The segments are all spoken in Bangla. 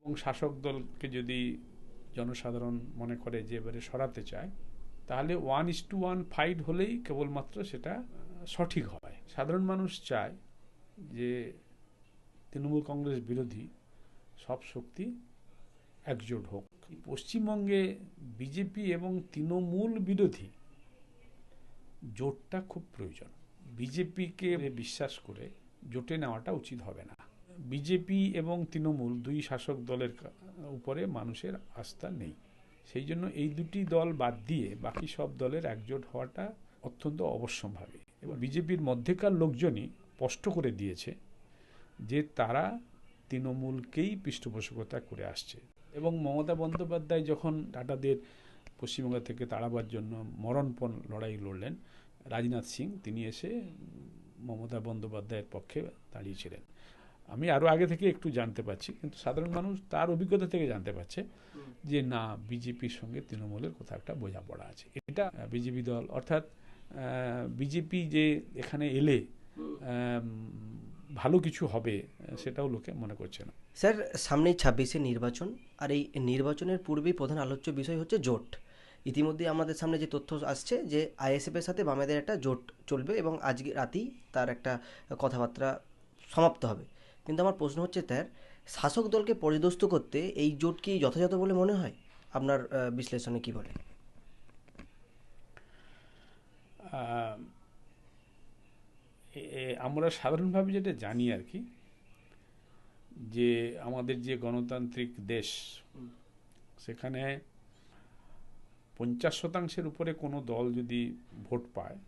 এবং শাসক দলকে যদি জনসাধারণ মনে করে যে এবারে সরাতে চায়, তাহলে 1:1 ফাইট হলেই কেবলমাত্র সেটা সঠিক হয়। সাধারণ মানুষ চায় যে তৃণমূল কংগ্রেস বিরোধী সব শক্তি একজোট হোক। পশ্চিমবঙ্গে বিজেপি এবং তৃণমূল বিরোধী জোটটা খুব প্রয়োজন। বিজেপিকে বিশ্বাস করে জোটে নেওয়াটা উচিত হবে না। বিজেপি এবং তৃণমূল দুই শাসক দলের উপরে মানুষের আস্থা নেই। সেই জন্য এই দুটি দল বাদ দিয়ে বাকি সব দলের একজোট হওয়াটা অত্যন্ত অবশ্যম্ভাবী। এবং বিজেপির মধ্যেকার লোকজনই স্পষ্ট করে দিয়েছে যে তারা তৃণমূলকেই পৃষ্ঠপোষকতা করে আসছে। এবং মমতা বন্দ্যোপাধ্যায় যখন টাটাদের পশ্চিমবঙ্গ থেকে তাড়াবার জন্য মরণপণ লড়াই লড়লেন, রাজনাথ সিং তিনি এসে মমতা বন্দ্যোপাধ্যায়ের পক্ষে দাঁড়িয়েছিলেন। আমি আরও আগে থেকে একটু জানতে পারছি, কিন্তু সাধারণ মানুষ তার অভিজ্ঞতা থেকে জানতে পারছে যে না, বিজেপির সঙ্গে তৃণমূলের কোথাও একটা বোঝাপড়া আছে। এটা বিজেপি দল, অর্থাৎ বিজেপি যে এখানে এলে ভালো কিছু হবে সেটাও লোকে মনে করছে না। স্যার, সামনেই 26-এ নির্বাচন, আর এই নির্বাচনের পূর্বেই প্রধান আলোচ্য বিষয় হচ্ছে জোট। ইতিমধ্যে আমাদের সামনে যে তথ্য আসছে যে আইএসএফের সাথে বামেদের একটা জোট চলবে এবং আজকে রাতেই তার একটা কথাবার্তা সমাপ্ত হবে। কিন্তু আমার প্রশ্ন হচ্ছে স্যার, শাসক দলকে পরিদস্ত করতে এই জোট কি যথাযথ বলে মনে হয়? আপনার বিশ্লেষণে কি বলে? আমরা সাধারণভাবে যেটা জানি আর কি, যে আমাদের যে গণতান্ত্রিক দেশ, সেখানে 50% উপরে কোনো দল যদি ভোট পায়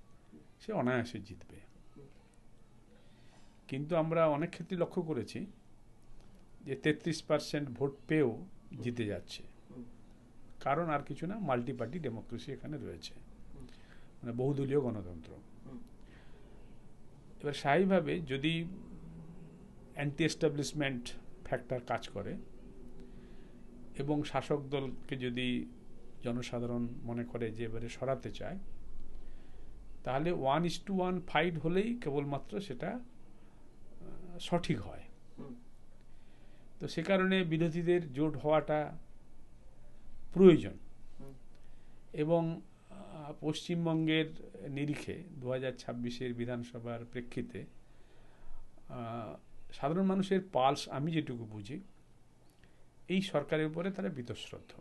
সে অনায়াসে জিতবে। কিন্তু আমরা অনেক ক্ষেত্রে লক্ষ্য করেছি যে 33% ভোট পেয়েও জিতে যাচ্ছে। কারণ আর কিছু না, মাল্টি পার্টি ডেমোক্রেসি এখানে রয়েছে, মানে বহুদলীয় গণতন্ত্র। এবার স্বাভাবিকভাবে যদি অ্যান্টি এস্টাবলিশমেন্ট ফ্যাক্টর কাজ করে এবং শাসক দলকে যদি জনসাধারণ মনে করে যে এবারে সরাতে চায়, তাহলে 1:1 ফাইট হলেই কেবলমাত্র সেটা সঠিক হয়। তো সে কারণে বিরোধীদের জোট হওয়াটা প্রয়োজন। এবং পশ্চিমবঙ্গের নিরিখে 2026-এর বিধানসভার প্রেক্ষিতে সাধারণ মানুষের পালস আমি যেটুকু বুঝি, এই সরকারের উপরে তারা বীতশ্রদ্ধ।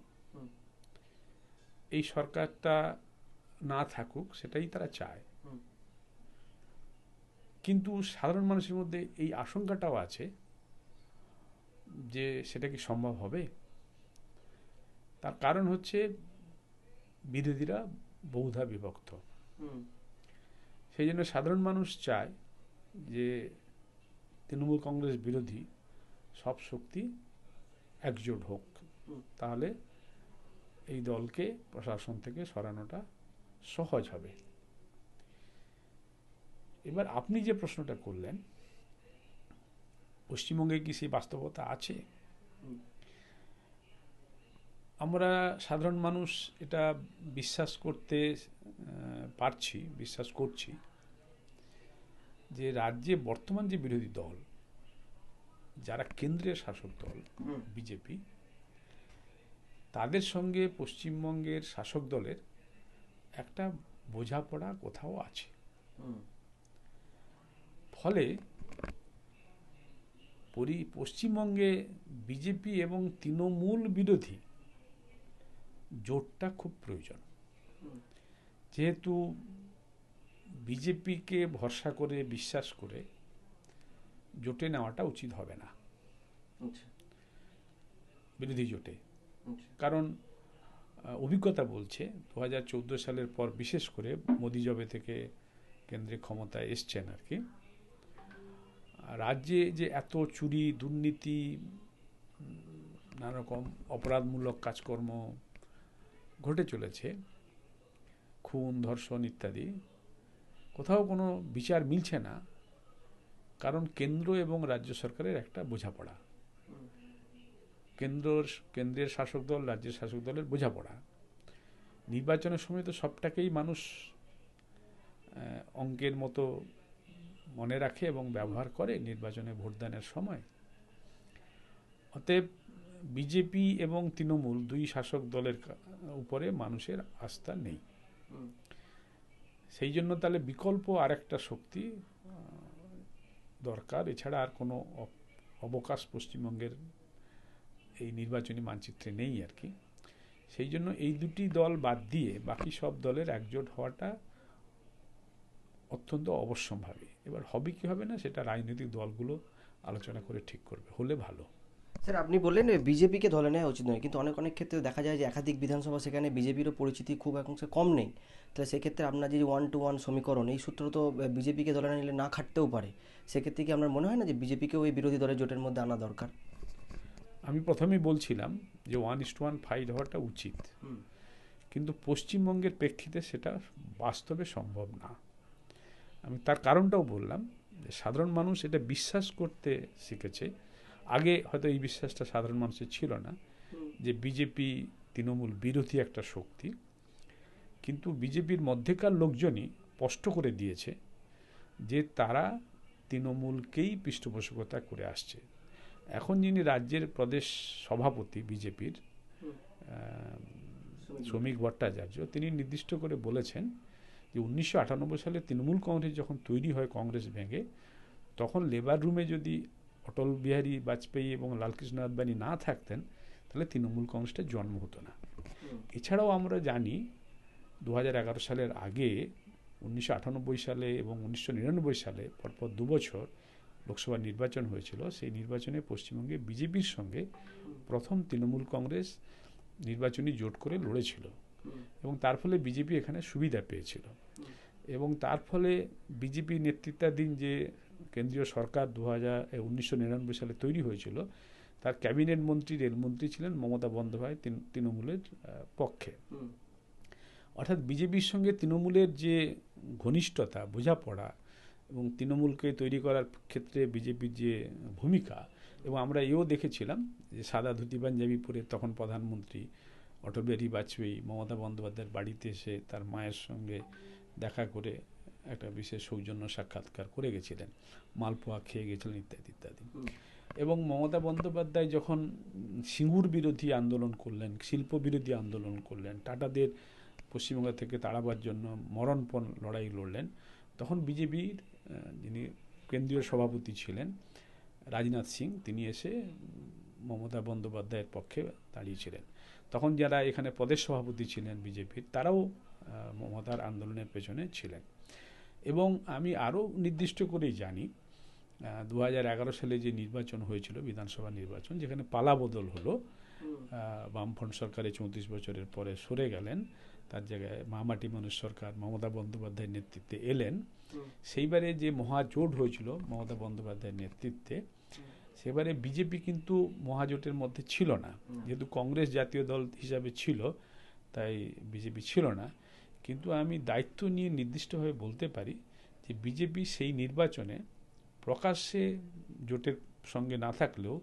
এই সরকারটা না থাকুক সেটাই তারা চায়। কিন্তু সাধারণ মানুষের মধ্যে এই আশঙ্কাটাও আছে যে সেটা কি সম্ভব হবে। তার কারণ হচ্ছে বিরোধীরা বহুধা বিভক্ত। সেই জন্য সাধারণ মানুষ চায় যে তৃণমূল কংগ্রেস বিরোধী সব শক্তি একজোট হোক, তাহলে এই দলকে প্রশাসন থেকে সরানোটা সহজ হবে। এবার আপনি যে প্রশ্নটা করলেন, পশ্চিমবঙ্গে কি সেই বাস্তবতা আছে? আমরা সাধারণ মানুষ এটা বিশ্বাস করছি যে রাজ্যে বর্তমান যে বিরোধী দল, যারা কেন্দ্রের শাসক দল বিজেপি, তাদের সঙ্গে পশ্চিমবঙ্গের শাসক দলের একটা বোঝাপড়া কোথাও আছে। ফলে পশ্চিমবঙ্গে বিজেপি এবং তৃণমূল বিরোধী জোটটা খুব প্রয়োজন। যেহেতু বিজেপিকে ভরসা করে বিশ্বাস করে জোটে নেওয়াটা উচিত হবে না, বিরোধী জোটে। কারণ অভিজ্ঞতা বলছে 2014 সালের পর, বিশেষ করে মোদি জবে থেকে কেন্দ্রে ক্ষমতায় এসছেন আর কি, রাজ্যে যে এত চুরি, দুর্নীতি, নানা রকম অপরাধমূলক কাজকর্ম ঘটে চলেছে, খুন, ধর্ষণ ইত্যাদি, কোথাও কোনো বিচার মিলছে না। কারণ কেন্দ্র এবং রাজ্য সরকারের একটা বোঝাপড়া, কেন্দ্রের শাসক দল, রাজ্যের শাসক দলের বোঝাপড়া। নির্বাচনের সময় তো সবটাকেই মানুষ অঙ্কের মতো মনে রাখে এবং ব্যবহার করে নির্বাচনে ভোটদানের সময়। অতএব বিজেপি এবং তৃণমূল দুই শাসক দলের উপরে মানুষের আস্থা নেই। সেই জন্য তাহলে বিকল্প আরেকটা শক্তি দরকার। এছাড়া আর কোনো অবকাশ পশ্চিমবঙ্গের এই নির্বাচনী মানচিত্রে নেই আর কি। সেই জন্য এই দুটি দল বাদ দিয়ে বাকি সব দলের একজোট হওয়াটা অত্যন্ত অবশ্যম্ভাবী। এবার হবে কি হবে না সেটা রাজনৈতিক দলগুলো আলোচনা করে ঠিক করবে, হলে ভালো। স্যার, আপনি বললেন বিজেপিকে ধরে নেওয়া উচিত নয়, কিন্তু অনেক ক্ষেত্রে দেখা যায় যে একাধিক বিধানসভা সেখানে বিজেপিরও পরিচিতি খুব অংশে কম নেই। তাহলে সেক্ষেত্রে আপনার যে 1-to-1 সমীকরণ, এই সূত্র তো বিজেপিকে দলে না নিলে না খাটতেও পারে। সেক্ষেত্রে কি আপনার মনে হয় না যে বিজেপিকেও এই বিরোধী দলের জোটের মধ্যে আনা দরকার? আমি প্রথমেই বলছিলাম যে 1:1 ফাইট হওয়াটা উচিত, কিন্তু পশ্চিমবঙ্গের প্রেক্ষিতে সেটা বাস্তবে সম্ভব না। আমি তার কারণটাও বললাম যে সাধারণ মানুষ এটা বিশ্বাস করতে শিখেছে। আগে হয়তো এই বিশ্বাসটা সাধারণ মানুষের ছিল না যে বিজেপি তৃণমূল বিরোধী একটা শক্তি, কিন্তু বিজেপির মধ্যেকার লোকজনই স্পষ্ট করে দিয়েছে যে তারা তৃণমূলকেই পৃষ্ঠপোষকতা করে আসছে। এখন যিনি রাজ্যের প্রদেশ সভাপতি বিজেপির শ্রমিক ভট্টাচার্য, তিনি নির্দিষ্ট করে বলেছেন যে 1998 সালে তৃণমূল কংগ্রেস যখন তৈরি হয় কংগ্রেস ভেঙে, তখন লেবার রুমে যদি অটল বিহারী বাজপেয়ী এবং লালকৃষ্ণ আদবানি না থাকতেন তাহলে তৃণমূল কংগ্রেসটার জন্ম হতো না। এছাড়াও আমরা জানি 2011 সালের আগে 1998 সালে এবং 1999 সালে পরপর 2 বছর লোকসভা নির্বাচন হয়েছিল। সেই নির্বাচনে পশ্চিমবঙ্গে বিজেপির সঙ্গে প্রথম তৃণমূল কংগ্রেস নির্বাচনী জোট করে লড়েছিল এবং তার ফলে বিজেপি এখানে সুবিধা পেয়েছিল। এবং তার ফলে বিজেপি নেতৃত্বাধীন যে কেন্দ্রীয় সরকার 1999 সালে তৈরি হয়েছিল, তার ক্যাবিনেট মন্ত্রী, রেলমন্ত্রী ছিলেন মমতা বন্দ্যোপাধ্যায় তৃণমূলের পক্ষে। অর্থাৎ বিজেপির সঙ্গে তৃণমূলের যে ঘনিষ্ঠতা, বোঝাপড়া এবং তৃণমূলকে তৈরি করার ক্ষেত্রে বিজেপির যে ভূমিকা, এবং আমরা এও দেখেছিলাম যে সাদা ধুতি পাঞ্জাবি পরে তখন প্রধানমন্ত্রী অটল বিহারী বাজপেয়ী মমতা বন্দ্যোপাধ্যায়ের বাড়িতে এসে তার মায়ের সঙ্গে দেখা করে একটা বিশেষ সৌজন্য সাক্ষাৎকার করে গেছিলেন, মালপোয়া খেয়ে গেছিলেন ইত্যাদি ইত্যাদি। এবং মমতা বন্দ্যোপাধ্যায় যখন সিঙ্গুর বিরোধী আন্দোলন করলেন, শিল্প বিরোধী আন্দোলন করলেন, টাটাদের পশ্চিমবঙ্গ থেকে তাড়াবার জন্য মরণপণ লড়াই লড়লেন, তখন বিজেপির যিনি কেন্দ্রীয় সভাপতি ছিলেন রাজনাথ সিং, তিনি এসে মমতা বন্দ্যোপাধ্যায়ের পক্ষে দাঁড়িয়েছিলেন। তখন যারা এখানে প্রদেশ সভাপতি ছিলেন বিজেপির, তারাও মমতার আন্দোলনের পেছনে ছিলেন। এবং আমি আরও নির্দিষ্ট করেই জানি 2011 সালে যে নির্বাচন হয়েছিল, বিধানসভা নির্বাচন, যেখানে পালা বদল হলো, বামফ্রন্ট সরকারে 34 বছরের পরে সরে গেলেন, তার জায়গায় মামাটি মানুষ সরকার মমতা বন্দ্যোপাধ্যায়ের নেতৃত্বে এলেন। সেইবারে যে মহাজোট হয়েছিল মমতা বন্দ্যোপাধ্যায়ের নেতৃত্বে, সেবারে বিজেপি কিন্তু মহাজোটের মধ্যে ছিল না, যেহেতু কংগ্রেস জাতীয় দল হিসাবে ছিল তাই বিজেপি ছিল না। কিন্তু আমি দায়িত্ব নিয়ে নির্দিষ্টভাবে বলতে পারি যে বিজেপি সেই নির্বাচনে প্রকাশ্যে জোটের সঙ্গে না থাকলেও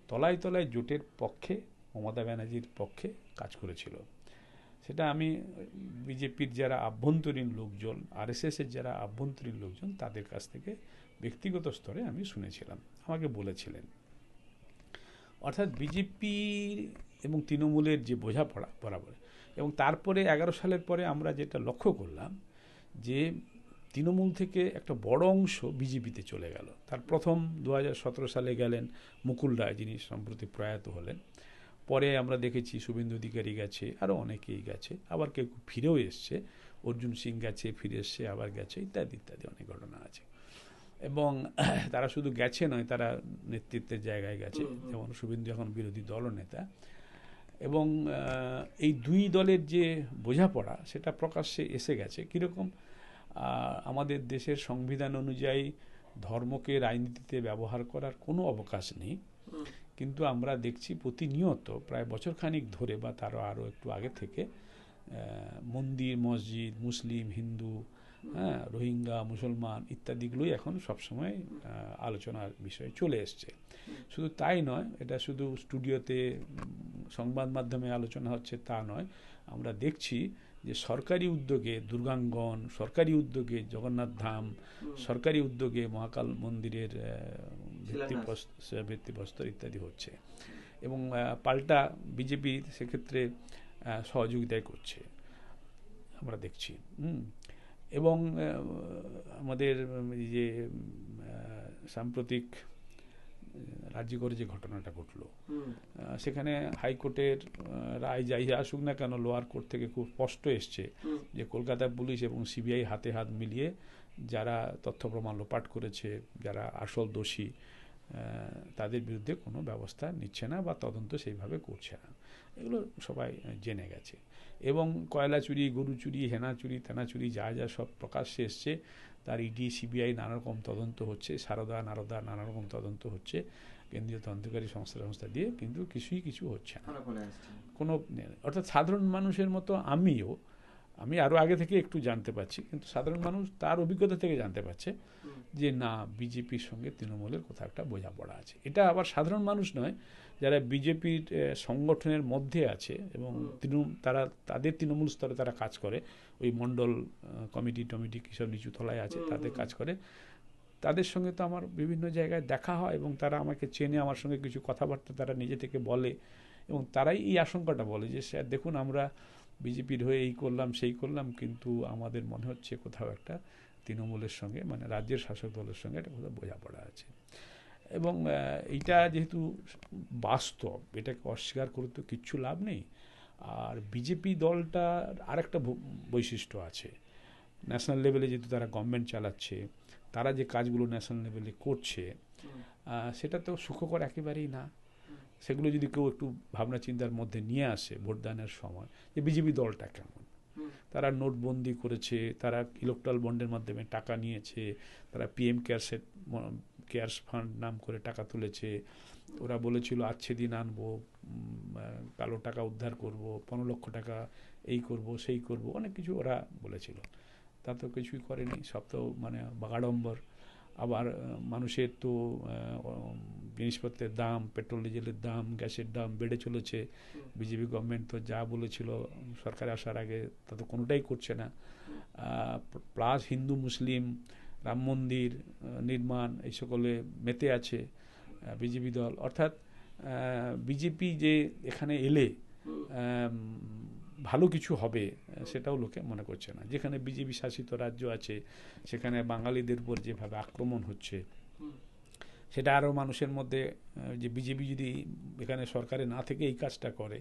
তলায় তলায় জোটের পক্ষে, মমতা ব্যানার্জির পক্ষে কাজ করেছিল। সেটা আমি বিজেপির যারা আভ্যন্তরীণ লোকজন, আরএসএসের যারা আভ্যন্তরীণ লোকজন, তাদের কাছ থেকে ব্যক্তিগত স্তরে আমি শুনেছিলাম, আমাকে বলেছিলেন। অর্থাৎ বিজেপি এবং তৃণমূলের যে বোঝাপড়া বরাবর, এবং তারপরে 11 সালের পরে আমরা যেটা লক্ষ্য করলাম যে তৃণমূল থেকে একটা বড় অংশ বিজেপিতে চলে গেল। তার প্রথম 2017 সালে গেলেন মুকুল রায়, যিনি সম্প্রতি প্রয়াত হলেন। পরে আমরা দেখেছি শুভেন্দু অধিকারী গেছে, আরও অনেকেই গেছে, আবার কেউ ফিরেও এসছে, অর্জুন সিং গেছে, ফিরে এসছে, আবার গেছে, ইত্যাদি ইত্যাদি অনেক ঘটনা আছে। এবং তারা শুধু গেছে নয়, তারা নেতৃত্বের জায়গায় গেছে, যেমন শুভেন্দু এখন বিরোধী দলনেতা। এবং এই দুই দলের যে বোঝাপড়া সেটা প্রকাশ্যে এসে গেছে। কীরকম, আমাদের দেশের সংবিধান অনুযায়ী ধর্মকে রাজনীতিতে ব্যবহার করার কোনো অবকাশ নেই, কিন্তু আমরা দেখছি প্রতিনিয়ত প্রায় বছরখানিক ধরে বা তারও আরও একটু আগে থেকে মন্দির, মসজিদ, মুসলিম, হিন্দু, রোহিঙ্গা, মুসলমান ইত্যাদিগুলোই এখন সবসময় আলোচনার বিষয়ে চলে এসছে। শুধু তাই নয়, এটা শুধু স্টুডিওতে সংবাদ মাধ্যমে আলোচনা হচ্ছে তা নয়, আমরা দেখছি যে সরকারি উদ্যোগে দুর্গাঙ্গন, সরকারি উদ্যোগে জগন্নাথ ধাম, সরকারি উদ্যোগে মহাকাল মন্দিরের ভিত্তিপ্রস্তর ইত্যাদি হচ্ছে। এবং পাল্টা বিজেপি সেক্ষেত্রে সহযোগিতাই করছে আমরা দেখছি। এবং আমাদের এই যে সাম্প্রতিক রাজ্যগড়ে যে ঘটনাটা ঘটলো, সেখানে হাইকোর্টের রায় যাই আসুক না কেন, লোয়ার কোর্ট থেকে খুব স্পষ্ট এসছে যে কলকাতা পুলিশ এবং সিবিআই হাতে হাত মিলিয়ে যারা তথ্য প্রমাণ লোপাট করেছে, যারা আসল দোষী, তাদের বিরুদ্ধে কোনো ব্যবস্থা নিচ্ছে না বা তদন্ত সেইভাবে করছে না। এগুলো সবাই জেনে গেছে। এবং কয়লা চুরি, গরু চুরি, হেনা চুরি, তেনা চুরি যা যা সব প্রকাশ্যে এসছে, তার ইডি সিবিআই নানা রকম তদন্ত হচ্ছে, সারদা নারদা নানা রকম তদন্ত হচ্ছে কেন্দ্রীয় তদন্তকারী সংস্থা দিয়ে, কিন্তু কিছু হচ্ছে না কোনো। অর্থাৎ সাধারণ মানুষের মতো আমি আরও আগে থেকে একটু জানতে পারছি, কিন্তু সাধারণ মানুষ তার অভিজ্ঞতা থেকে জানতে পারছে যে না, বিজেপির সঙ্গে তৃণমূলের কোথাও একটা বোঝাপড়া আছে। এটা আবার সাধারণ মানুষ নয়, যারা বিজেপির সংগঠনের মধ্যে আছে এবং তাদের তৃণমূল স্তরে তারা কাজ করে, ওই মণ্ডল কমিটি কিসব নিচু তলায় আছে, তাদের কাজ করে, তাদের সঙ্গে তো আমার বিভিন্ন জায়গায় দেখা হয় এবং তারা আমাকে চেনে, আমার সঙ্গে কিছু কথাবার্তা তারা নিজে থেকে বলে এবং তারাই এই আশঙ্কাটা বলে যে স্যার দেখুন, আমরা বিজেপির হয়ে এই করলাম সেই করলাম, কিন্তু আমাদের মনে হচ্ছে কোথাও একটা তৃণমূলের সঙ্গে, মানে রাজ্যের শাসক দলের সঙ্গে একটা কোথাও বোঝাপড়া আছে। এবং এইটা যেহেতু বাস্তব, এটাকে অস্বীকার করে তো কিচ্ছু লাভ নেই। আর বিজেপি দলটার আরেকটা বৈশিষ্ট্য আছে, ন্যাশনাল লেভেলে যেহেতু তারা গভর্নমেন্ট চালাচ্ছে, তারা যে কাজগুলো ন্যাশনাল লেভেলে করছে সেটা তো সুখকর একেবারেই না। সেগুলো যদি কেউ একটু ভাবনা চিন্তার মধ্যে নিয়ে আসে ভোটদানের সময়, যে বিজেপি দলটা কেমন, তারা নোটবন্দি করেছে, তারা ইলেকট্রাল বন্ডের মাধ্যমে টাকা নিয়েছে, তারা পিএম কেয়ারস ফান্ড নাম করে টাকা তুলেছে, ওরা বলেছিল আচ্ছে দিন আনবো, কালো টাকা উদ্ধার করব, 15 লক্ষ টাকা এই করব সেই করব, অনেক কিছু ওরা বলেছিল, তা তো কিছুই করেনি, সব তো মানে বাগাড়ম্বর। আবার মানুষের তো জিনিসপত্রের দাম, পেট্রোল ডিজেলের দাম, গ্যাসের দাম বেড়ে চলেছে। বিজেপি গভর্নমেন্ট তো যা বলেছিল সরকারে আসার আগে তা তো কোনোটাই করছে না। প্লাস হিন্দু মুসলিম রাম মন্দির নির্মাণ এই সকলে মেতে আছে বিজেপি দল। অর্থাৎ বিজেপি যে এখানে এলে ভালো কিছু হবে সেটাও লোকে মনে করছে না। যেখানে বিজেপি শাসিত রাজ্য আছে সেখানে বাঙালিদের উপর যেভাবে আক্রমণ হচ্ছে, সেটা আরও মানুষের মধ্যে, যে বিজেপি যদি এখানে সরকারে না থেকে এই কাজটা করে,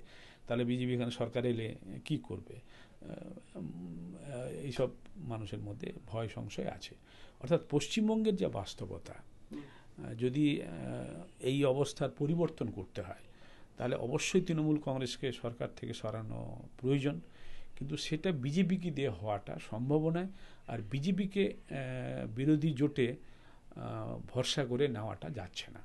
তাহলে বিজেপি এখানে সরকারে এলে কি করবে, এইসব মানুষের মধ্যে ভয় সংশয় আছে। অর্থাৎ পশ্চিমবঙ্গের যে বাস্তবতা, যদি এই অবস্থার পরিবর্তন করতে হয়, তাহলে অবশ্যই তৃণমূল কংগ্রেসকে সরকার থেকে সরানো প্রয়োজন, কিন্তু সেটা বিজেপিকে দিয়ে হওয়াটা সম্ভব নয়। আর বিজেপিকে বিরোধী জোটে ভরসা করে নেওয়াটা যাচ্ছে না।